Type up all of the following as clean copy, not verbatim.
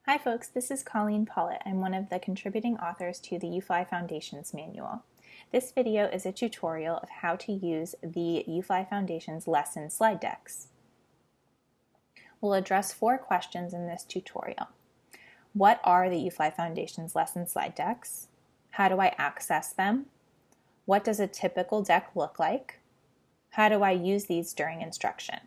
Hi folks, this is Colleen Pollitt. I'm one of the contributing authors to the UFLI Foundation's manual. This video is a tutorial of how to use the UFLI Foundation's lesson slide decks. We'll address 4 questions in this tutorial. What are the UFLI Foundation's lesson slide decks? How do I access them? What does a typical deck look like? How do I use these during instruction?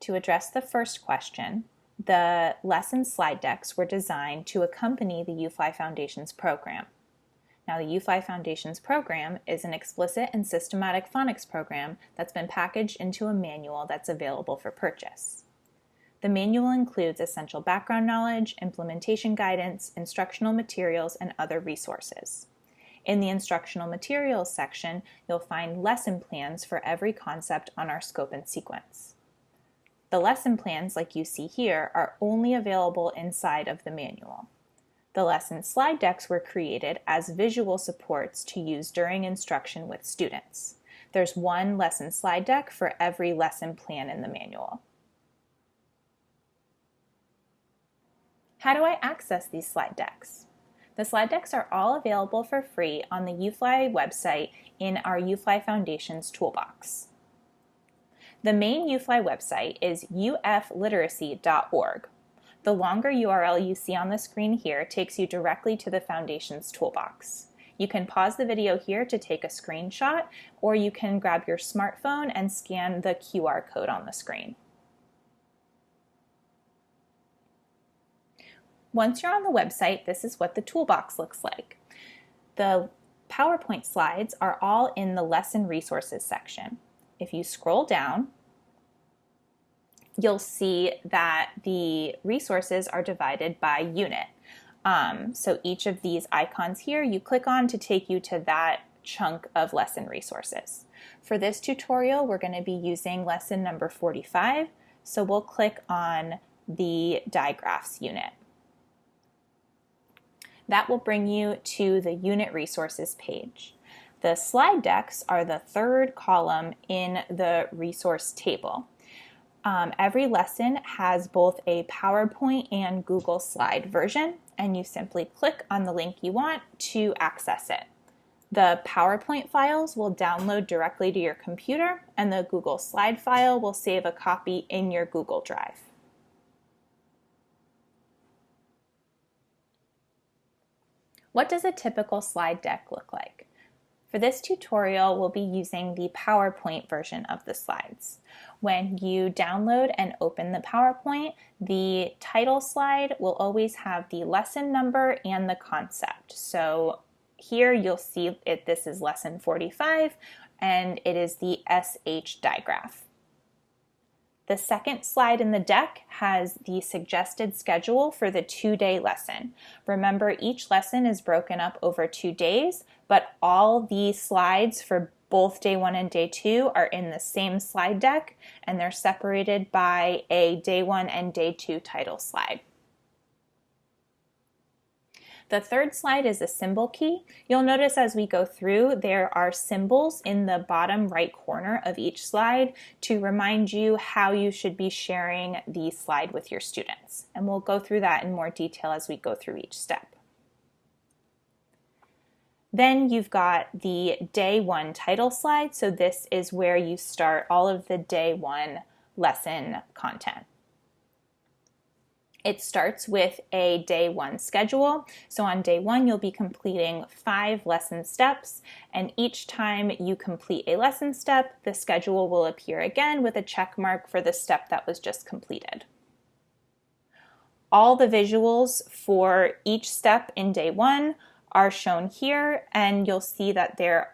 To address the first question, the lesson slide decks were designed to accompany the UFLI Foundation's program. Now, the UFLI Foundation's program is an explicit and systematic phonics program that's been packaged into a manual that's available for purchase. The manual includes essential background knowledge, implementation guidance, instructional materials, and other resources. In the instructional materials section, you'll find lesson plans for every concept on our scope and sequence. The lesson plans, like you see here, are only available inside of the manual. The lesson slide decks were created as visual supports to use during instruction with students. There's one lesson slide deck for every lesson plan in the manual. How do I access these slide decks? The slide decks are all available for free on the UFLI website in our UFLI Foundation's Toolbox. The main UFLI website is ufliteracy.org. The longer URL you see on the screen here takes you directly to the Foundation's Toolbox. You can pause the video here to take a screenshot, or you can grab your smartphone and scan the QR code on the screen. Once you're on the website, this is what the toolbox looks like. The PowerPoint slides are all in the Lesson Resources section. If you scroll down, you'll see that the resources are divided by unit. So each of these icons here, you click on to take you to that chunk of lesson resources. For this tutorial, we're going to be using lesson number 45, so we'll click on the digraphs unit. That will bring you to the unit resources page. The slide decks are the third column in the resource table. Every lesson has both a PowerPoint and Google Slide version, and you simply click on the link you want to access it. The PowerPoint files will download directly to your computer, and the Google Slide file will save a copy in your Google Drive. What does a typical slide deck look like? For this tutorial, we'll be using the PowerPoint version of the slides. When you download and open the PowerPoint, the title slide will always have the lesson number and the concept. So here you'll see this is lesson 45, and it is the SH digraph. The second slide in the deck has the suggested schedule for the 2-day lesson. Remember, each lesson is broken up over 2 days, but all the slides for both day 1 and day 2 are in the same slide deck, and they're separated by a day 1 and day 2 title slide. The third slide is a symbol key. You'll notice as we go through, there are symbols in the bottom right corner of each slide to remind you how you should be sharing the slide with your students. And we'll go through that in more detail as we go through each step. Then you've got the day 1 title slide. So this is where you start all of the day 1 lesson content. It starts with a day 1 schedule. So on day 1, you'll be completing 5 lesson steps, and each time you complete a lesson step, the schedule will appear again with a check mark for the step that was just completed. All the visuals for each step in day 1 are shown here, and you'll see that there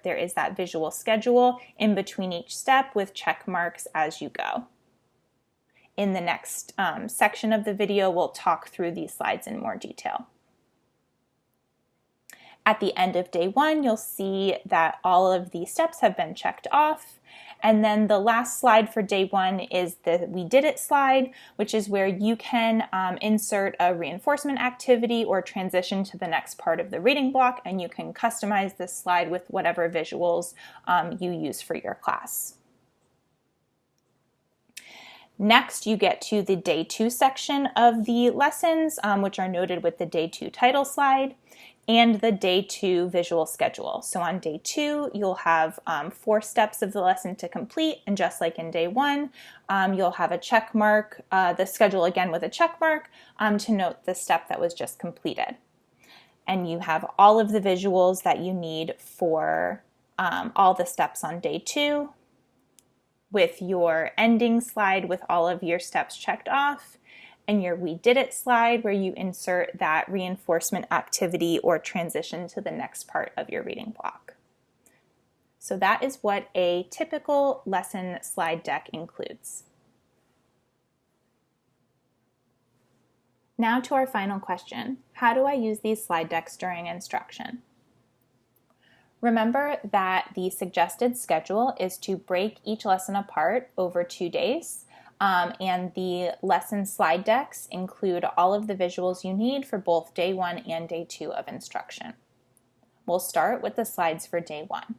is that visual schedule in between each step with check marks as you go. In the next section of the video, we'll talk through these slides in more detail. At the end of day 1, you'll see that all of the steps have been checked off. And then the last slide for day 1 is the We Did It slide, which is where you can insert a reinforcement activity or transition to the next part of the reading block, and you can customize this slide with whatever visuals you use for your class. Next, you get to the Day 2 section of the lessons, which are noted with the Day 2 title slide, and the Day 2 visual schedule. So on Day 2, you'll have 4 steps of the lesson to complete, and just like in Day 1, you'll have a check mark, the schedule again with a check mark to note the step that was just completed. And you have all of the visuals that you need for all the steps on Day 2, with your ending slide with all of your steps checked off, and your We Did It slide where you insert that reinforcement activity or transition to the next part of your reading block. So that is what a typical lesson slide deck includes. Now to our final question. How do I use these slide decks during instruction? Remember that the suggested schedule is to break each lesson apart over 2 days, and the lesson slide decks include all of the visuals you need for both Day 1 and Day 2 of instruction. We'll start with the slides for Day 1.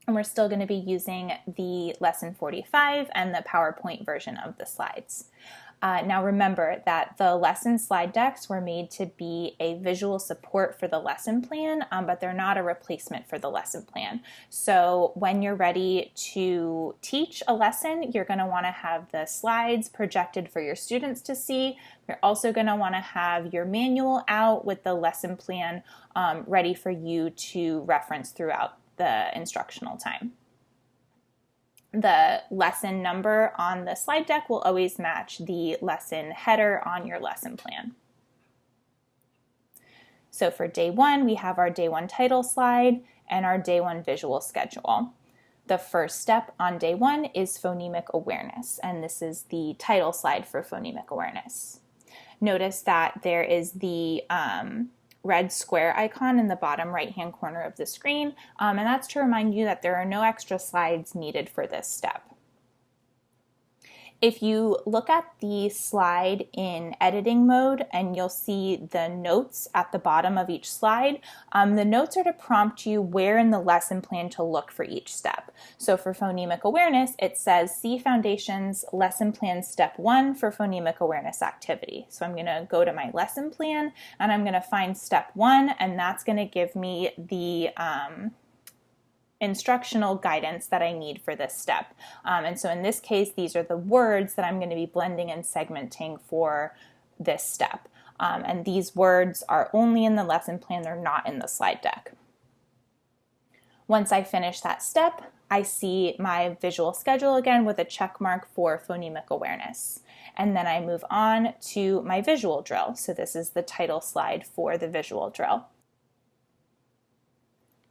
And we're still going to be using the Lesson 45 and the PowerPoint version of the slides. Now remember that the lesson slide decks were made to be a visual support for the lesson plan, but they're not a replacement for the lesson plan. So when you're ready to teach a lesson, you're going to want to have the slides projected for your students to see. You're also going to want to have your manual out with the lesson plan ready for you to reference throughout the instructional time. The lesson number on the slide deck will always match the lesson header on your lesson plan. So for Day 1, we have our Day 1 title slide and our Day 1 visual schedule. The first step on Day 1 is Phonemic Awareness, and this is the title slide for Phonemic Awareness. Notice that there is the red square icon in the bottom right-hand corner of the screen, and that's to remind you that there are no extra slides needed for this step. If you look at the slide in editing mode, and you'll see the notes at the bottom of each slide, the notes are to prompt you where in the lesson plan to look for each step. So for Phonemic Awareness, it says See Foundations Lesson Plan Step 1 for Phonemic Awareness Activity. So I'm going to go to my lesson plan, and I'm going to find Step 1, and that's going to give me the instructional guidance that I need for this step. And so in this case, these are the words that I'm going to be blending and segmenting for this step. And these words are only in the lesson plan, they're not in the slide deck. Once I finish that step, I see my visual schedule again with a check mark for Phonemic Awareness. And then I move on to my visual drill. So this is the title slide for the visual drill.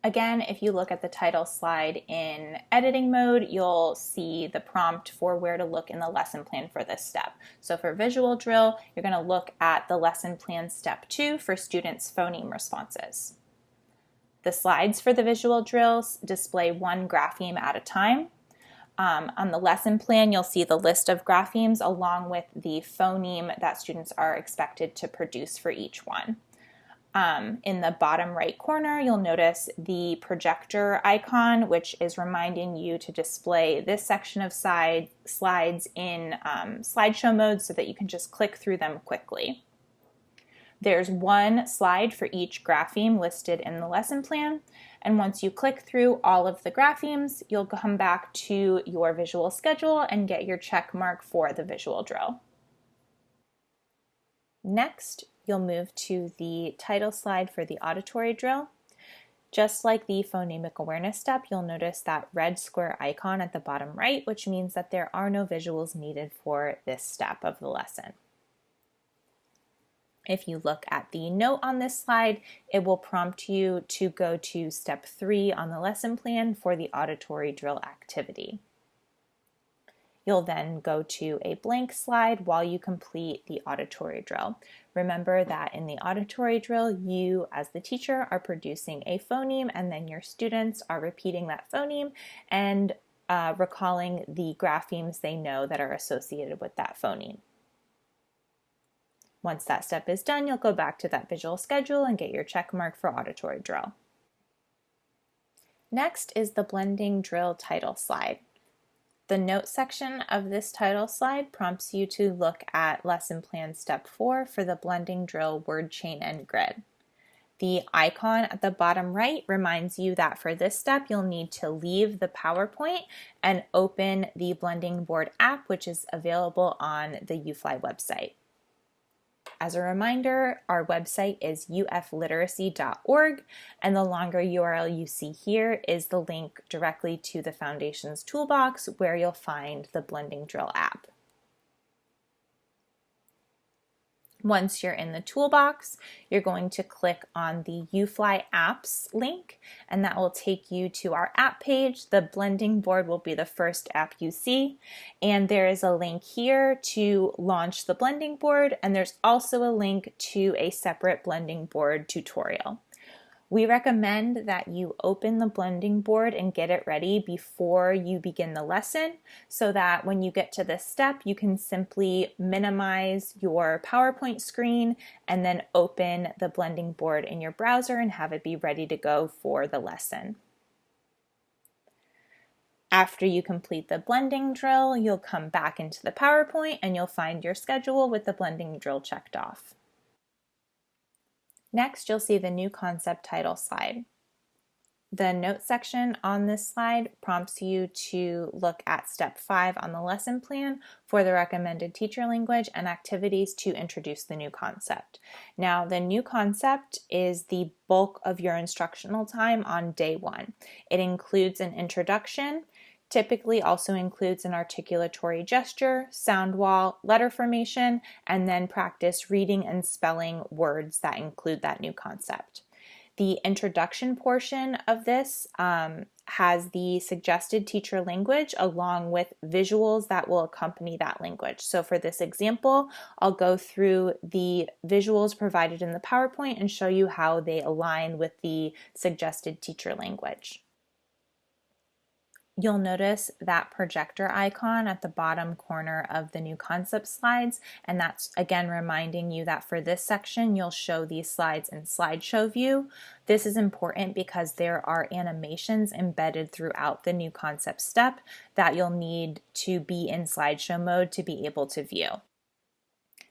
Again, if you look at the title slide in editing mode, you'll see the prompt for where to look in the lesson plan for this step. So for visual drill, you're going to look at the lesson plan step 2 for students' phoneme responses. The slides for the visual drills display one grapheme at a time. On the lesson plan, you'll see the list of graphemes along with the phoneme that students are expected to produce for each one. In the bottom right corner, you'll notice the projector icon, which is reminding you to display this section of slides in slideshow mode so that you can just click through them quickly. There's one slide for each grapheme listed in the lesson plan, and once you click through all of the graphemes, you'll come back to your visual schedule and get your check mark for the visual drill. Next, you'll move to the title slide for the auditory drill. Just like the phonemic awareness step, you'll notice that red square icon at the bottom right, which means that there are no visuals needed for this step of the lesson. If you look at the note on this slide, it will prompt you to go to step 3 on the lesson plan for the auditory drill activity. You'll then go to a blank slide while you complete the auditory drill. Remember that in the auditory drill, you as the teacher are producing a phoneme, and then your students are repeating that phoneme and recalling the graphemes they know that are associated with that phoneme. Once that step is done, you'll go back to that visual schedule and get your check mark for auditory drill. Next is the blending drill title slide. The notes section of this title slide prompts you to look at Lesson Plan Step 4 for the blending drill word chain and grid. The icon at the bottom right reminds you that for this step, you'll need to leave the PowerPoint and open the Blending Board app, which is available on the UFLI website. As a reminder, our website is ufliteracy.org, and the longer URL you see here is the link directly to the Foundations Toolbox, where you'll find the Blending Drill app. Once you're in the toolbox, you're going to click on the UFLI apps link, and that will take you to our app page. The blending board will be the first app you see, and there is a link here to launch the blending board, and there's also a link to a separate blending board tutorial. We recommend that you open the blending board and get it ready before you begin the lesson so that when you get to this step, you can simply minimize your PowerPoint screen and then open the blending board in your browser and have it be ready to go for the lesson. After you complete the blending drill, you'll come back into the PowerPoint and you'll find your schedule with the blending drill checked off. Next, you'll see the new concept title slide. The notes section on this slide prompts you to look at step 5 on the lesson plan for the recommended teacher language and activities to introduce the new concept. Now, the new concept is the bulk of your instructional time on day 1. It includes an introduction, typically also includes an articulatory gesture, sound wall, letter formation, and then practice reading and spelling words that include that new concept. The introduction portion of this has the suggested teacher language along with visuals that will accompany that language. So for this example, I'll go through the visuals provided in the PowerPoint and show you how they align with the suggested teacher language. You'll notice that projector icon at the bottom corner of the new concept slides, and that's again reminding you that for this section you'll show these slides in slideshow view. This is important because there are animations embedded throughout the new concept step that you'll need to be in slideshow mode to be able to view.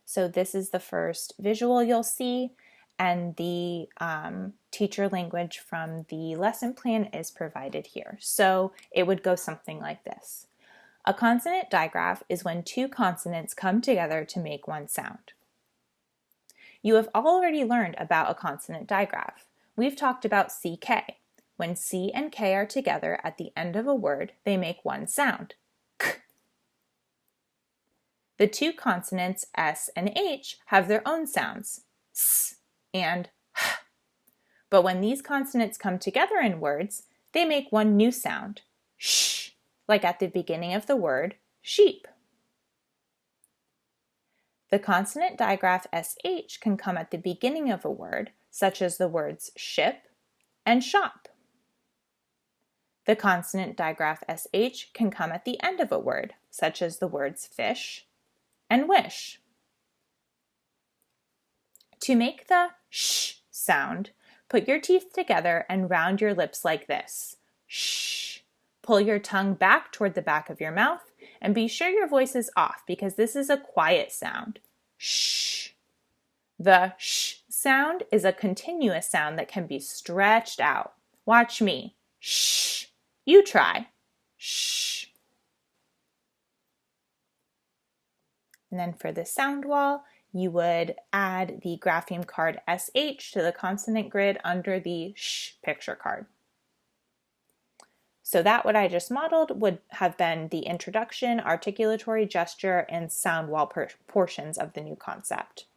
So this is the first visual you'll see, and the teacher language from the lesson plan is provided here. So it would go something like this. A consonant digraph is when two consonants come together to make one sound. You have already learned about a consonant digraph. We've talked about CK. When C and K are together at the end of a word, they make one sound. K. The two consonants S and H have their own sounds, S and H. But when these consonants come together in words, they make one new sound, sh, like at the beginning of the word sheep. The consonant digraph SH can come at the beginning of a word, such as the words ship and shop. The consonant digraph SH can come at the end of a word, such as the words fish and wish. To make the sh sound, put your teeth together and round your lips like this. Shh. Pull your tongue back toward the back of your mouth and be sure your voice is off because this is a quiet sound. Shh. The sh sound is a continuous sound that can be stretched out. Watch me. Shh. You try. Shh. And then for the sound wall, you would add the grapheme card SH to the consonant grid under the sh picture card. So that what I just modeled would have been the introduction, articulatory gesture, and sound wall portions of the new concept.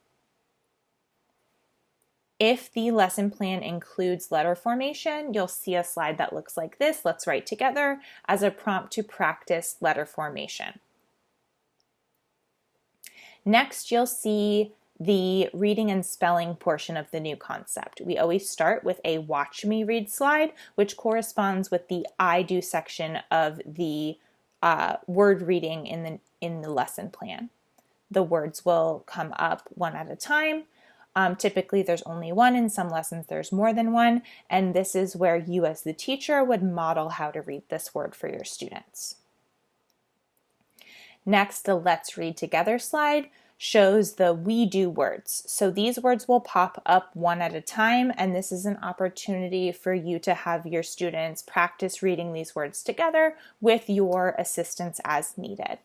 If the lesson plan includes letter formation, you'll see a slide that looks like this. Let's write together as a prompt to practice letter formation. Next, you'll see the reading and spelling portion of the new concept. We always start with a watch me read slide, which corresponds with the I do section of the word reading in the lesson plan. The words will come up one at a time. Typically there's only one. In some lessons there's more than one, and this is where you as the teacher would model how to read this word for your students. Next, the Let's Read Together slide shows the we do words. So these words will pop up one at a time, and this is an opportunity for you to have your students practice reading these words together with your assistance as needed.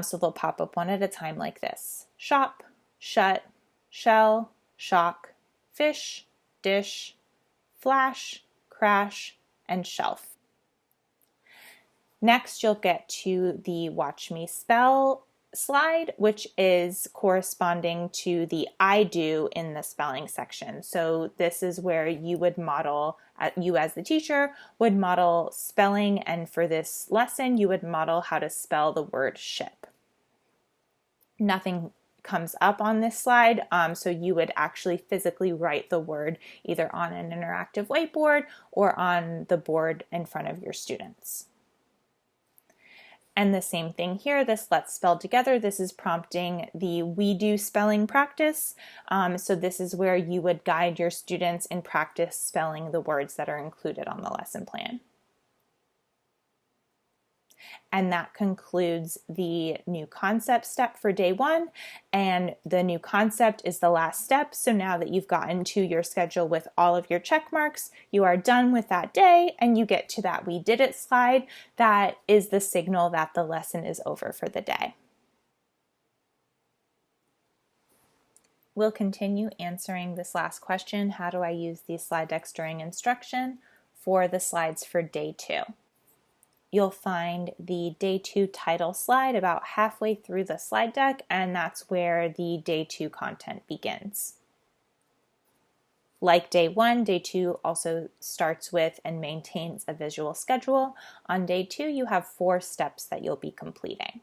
So they'll pop up one at a time like this: shop, shut, shell, shock, fish, dish, flash, crash, and shelf. Next, you'll get to the Watch Me Spell slide, which is corresponding to the I do in the spelling section. So this is where you would model, you as the teacher would model spelling, and for this lesson you would model how to spell the word ship. Nothing comes up on this slide, so you would actually physically write the word either on an interactive whiteboard or on the board in front of your students. And the same thing here, this Let's Spell Together, this is prompting the We Do spelling practice. So this is where you would guide your students in practice spelling the words that are included on the lesson plan. And that concludes the new concept step for day 1. And the new concept is the last step. So now that you've gotten to your schedule with all of your check marks, you are done with that day and you get to that We Did It slide. That is the signal that the lesson is over for the day. We'll continue answering this last question: how do I use these slide decks during instruction, for the slides for day 2. You'll find the day 2 title slide about halfway through the slide deck, and that's where the day 2 content begins. Like day 1, day 2 also starts with and maintains a visual schedule. On day 2, you have 4 steps that you'll be completing.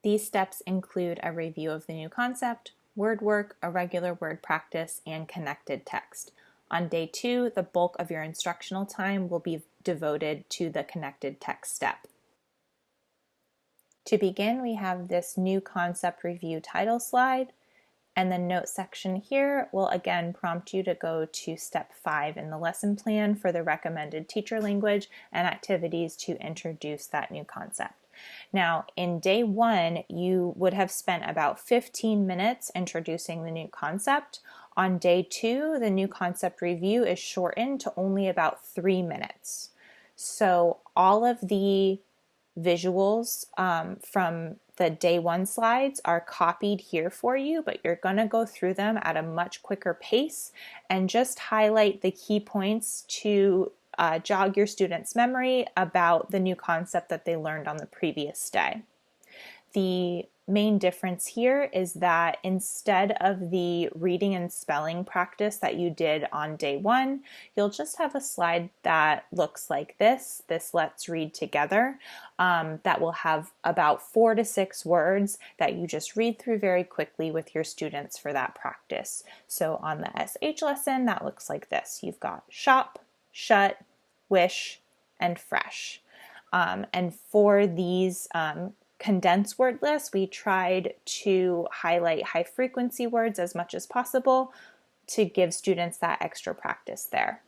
These steps include a review of the new concept, word work, irregular word practice, and connected text. On day 2, the bulk of your instructional time will be devoted to the connected text step. To begin, we have this new concept review title slide, and the note section here will again prompt you to go to step 5 in the lesson plan for the recommended teacher language and activities to introduce that new concept. Now, in day 1, you would have spent about 15 minutes introducing the new concept. On day 2, the new concept review is shortened to only about 3 minutes. So all of the visuals from the day 1 slides are copied here for you, but you're going to go through them at a much quicker pace and just highlight the key points to jog your students' memory about the new concept that they learned on the previous day. The main difference here is that instead of the reading and spelling practice that you did on day 1, you'll just have a slide that looks like this Let's Read Together, that will have about 4 to 6 words that you just read through very quickly with your students for that practice. So on the SH lesson, that looks like this. You've got shop, shut, wish, and fresh. And for these condensed word lists, we tried to highlight high frequency words as much as possible to give students that extra practice there.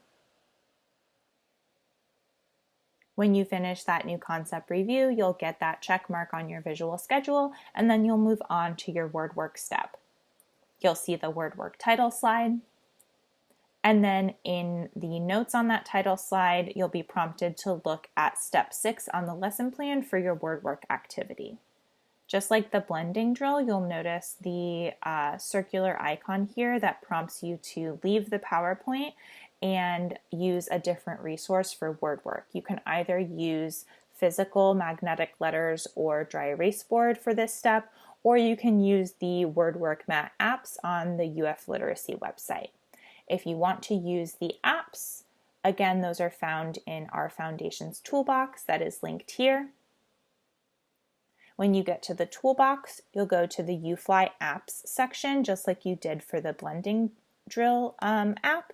When you finish that new concept review, you'll get that check mark on your visual schedule, and then you'll move on to your word work step. You'll see the word work title slide, and then in the notes on that title slide, you'll be prompted to look at step 6 on the lesson plan for your word work activity. Just like the blending drill, you'll notice the circular icon here that prompts you to leave the PowerPoint and use a different resource for word work. You can either use physical magnetic letters or dry erase board for this step, or you can use the word work mat apps on the UF Literacy website. If you want to use the apps, again, those are found in our Foundations Toolbox that is linked here. When you get to the Toolbox, you'll go to the UFLI apps section, just like you did for the blending drill app.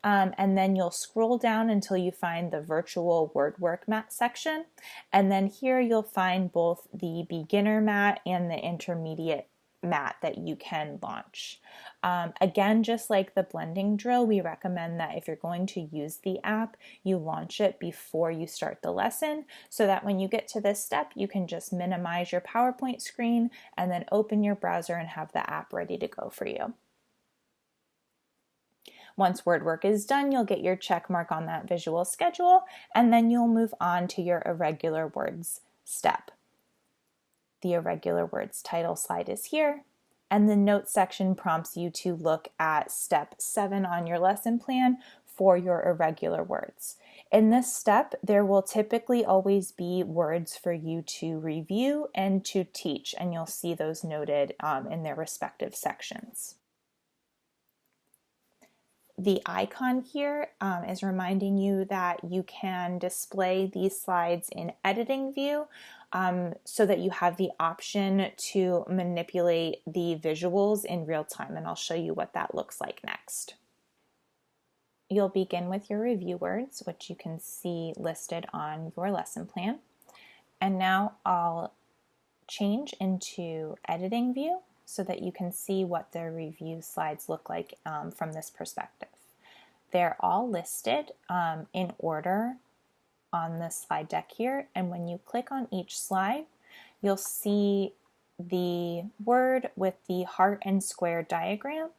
And then you'll scroll down until you find the virtual word work mat section. And then here you'll find both the beginner mat and the intermediate mat that you can launch. Again, just like the blending drill, we recommend that if you're going to use the app, you launch it before you start the lesson so that when you get to this step, you can just minimize your PowerPoint screen and then open your browser and have the app ready to go for you. Once word work is done, you'll get your check mark on that visual schedule, and then you'll move on to your irregular words step. The irregular words title slide is here, and the notes section prompts you to look at step 7 on your lesson plan for your irregular words. In this step, there will typically always be words for you to review and to teach, and you'll see those noted in their respective sections. The icon here is reminding you that you can display these slides in editing view so that you have the option to manipulate the visuals in real time, and I'll show you what that looks like next. You'll begin with your review words, which you can see listed on your lesson plan. And now I'll change into editing view so that you can see what the review slides look like from this perspective. They're all listed in order on the slide deck here, and when you click on each slide, you'll see the word with the heart and square diagram,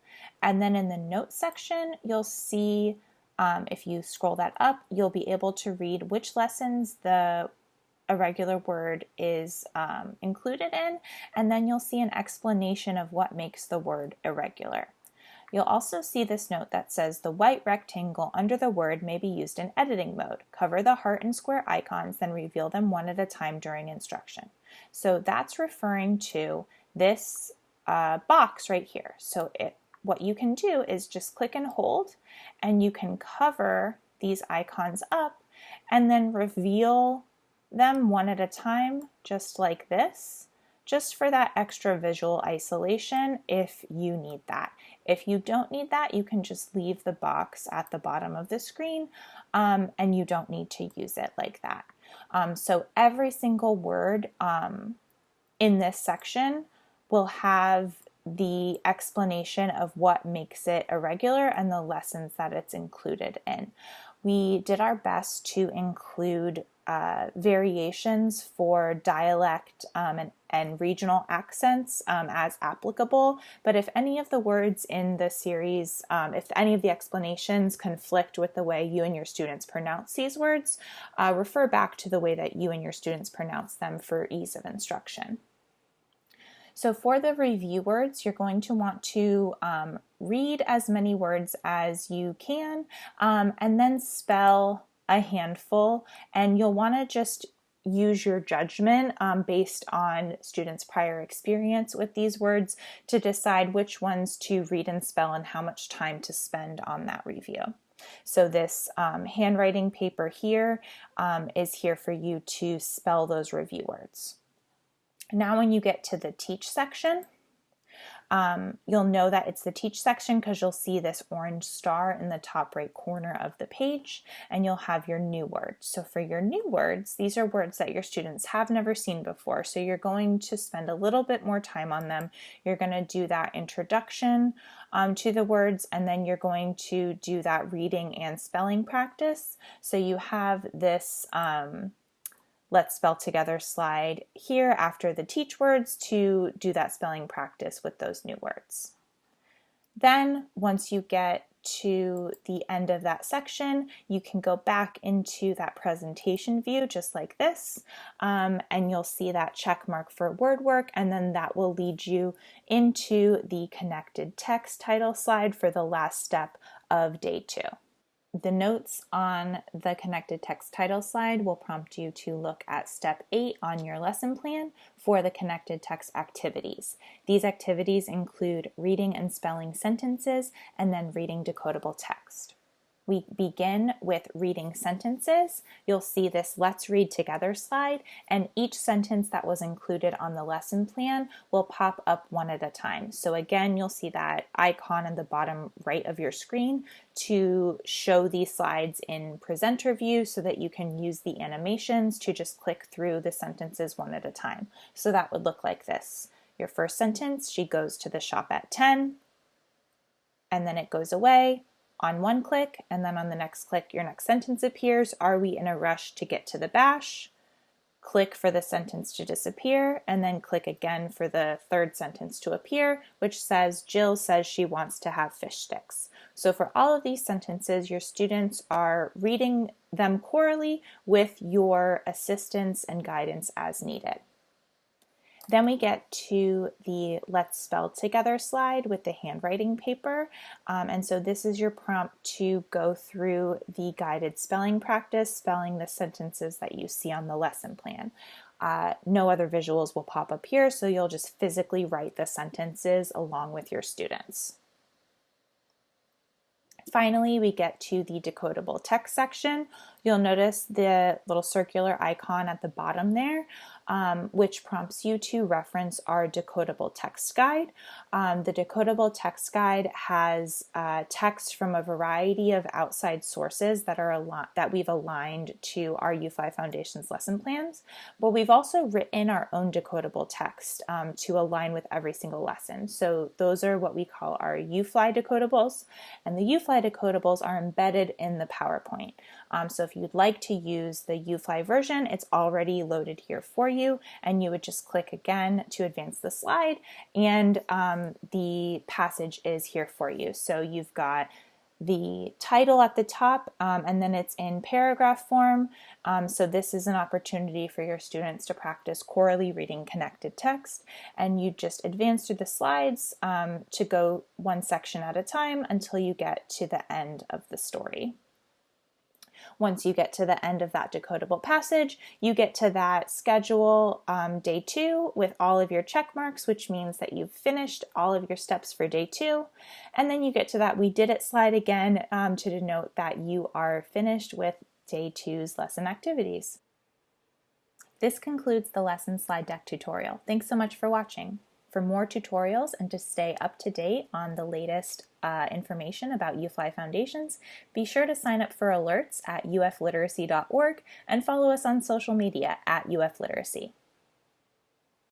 and then in the notes section, you'll see, if you scroll that up, you'll be able to read which lessons the irregular word is included in, and then you'll see an explanation of what makes the word irregular. You'll also see this note that says the white rectangle under the word may be used in editing mode. Cover the heart and square icons, then reveal them one at a time during instruction. So that's referring to this box right here. So what you can do is just click and hold, and you can cover these icons up and then reveal them one at a time, just like this, just for that extra visual isolation if you need that. If you don't need that, you can just leave the box at the bottom of the screen and you don't need to use it like that. So every single word in this section will have the explanation of what makes it irregular and the lessons that it's included in. We did our best to include variations for dialect and regional accents as applicable, but if any of the words in the series, if any of the explanations conflict with the way you and your students pronounce these words, refer back to the way that you and your students pronounce them for ease of instruction. So for the review words, you're going to want to read as many words as you can and then spell a handful, and you'll want to just use your judgment based on students' prior experience with these words to decide which ones to read and spell and how much time to spend on that review. So this handwriting paper here is here for you to spell those review words. Now when you get to the teach section, you'll know that it's the teach section because you'll see this orange star in the top right corner of the page, and you'll have your new words. So for your new words, these are words that your students have never seen before, so you're going to spend a little bit more time on them. You're going to do that introduction to the words, and then you're going to do that reading and spelling practice. So you have this Let's Spell Together slide here after the teach words to do that spelling practice with those new words. Then once you get to the end of that section, you can go back into that presentation view just like this, and you'll see that check mark for word work, and then that will lead you into the connected text title slide for the last step of day 2. The notes on the connected text title slide will prompt you to look at step 8 on your lesson plan for the connected text activities. These activities include reading and spelling sentences and then reading decodable text. We begin with reading sentences. You'll see this Let's Read Together slide, and each sentence that was included on the lesson plan will pop up one at a time. So again, you'll see that icon in the bottom right of your screen to show these slides in presenter view so that you can use the animations to just click through the sentences one at a time. So that would look like this. Your first sentence, she goes to the shop at 10, and then it goes away on one click, and then on the next click, your next sentence appears. Are we in a rush to get to the bash? Click for the sentence to disappear, and then click again for the third sentence to appear, which says, Jill says she wants to have fish sticks. So for all of these sentences, your students are reading them chorally with your assistance and guidance as needed. Then we get to the Let's Spell Together slide with the handwriting paper. And so this is your prompt to go through the guided spelling practice, spelling the sentences that you see on the lesson plan. No other visuals will pop up here, so you'll just physically write the sentences along with your students. Finally, we get to the decodable text section. You'll notice the little circular icon at the bottom there, which prompts you to reference our decodable text guide. The decodable text guide has text from a variety of outside sources that we've aligned to our UFLI Foundations lesson plans, but we've also written our own decodable text to align with every single lesson. So those are what we call our UFLI decodables, and the UFLI decodables are embedded in the PowerPoint. So if you'd like to use the UFLI version, it's already loaded here for you, and you would just click again to advance the slide, and the passage is here for you. So you've got the title at the top, and then it's in paragraph form. So this is an opportunity for your students to practice chorally reading connected text, and you just advance through the slides to go one section at a time until you get to the end of the story. Once you get to the end of that decodable passage, you get to that schedule day 2 with all of your check marks, which means that you've finished all of your steps for day 2. And then you get to that we did it slide again to denote that you are finished with day 2's lesson activities. This concludes the lesson slide deck tutorial. Thanks so much for watching. For more tutorials and to stay up to date on the latest information about UFLI Foundations, be sure to sign up for alerts at ufliteracy.org and follow us on social media at UFLiteracy.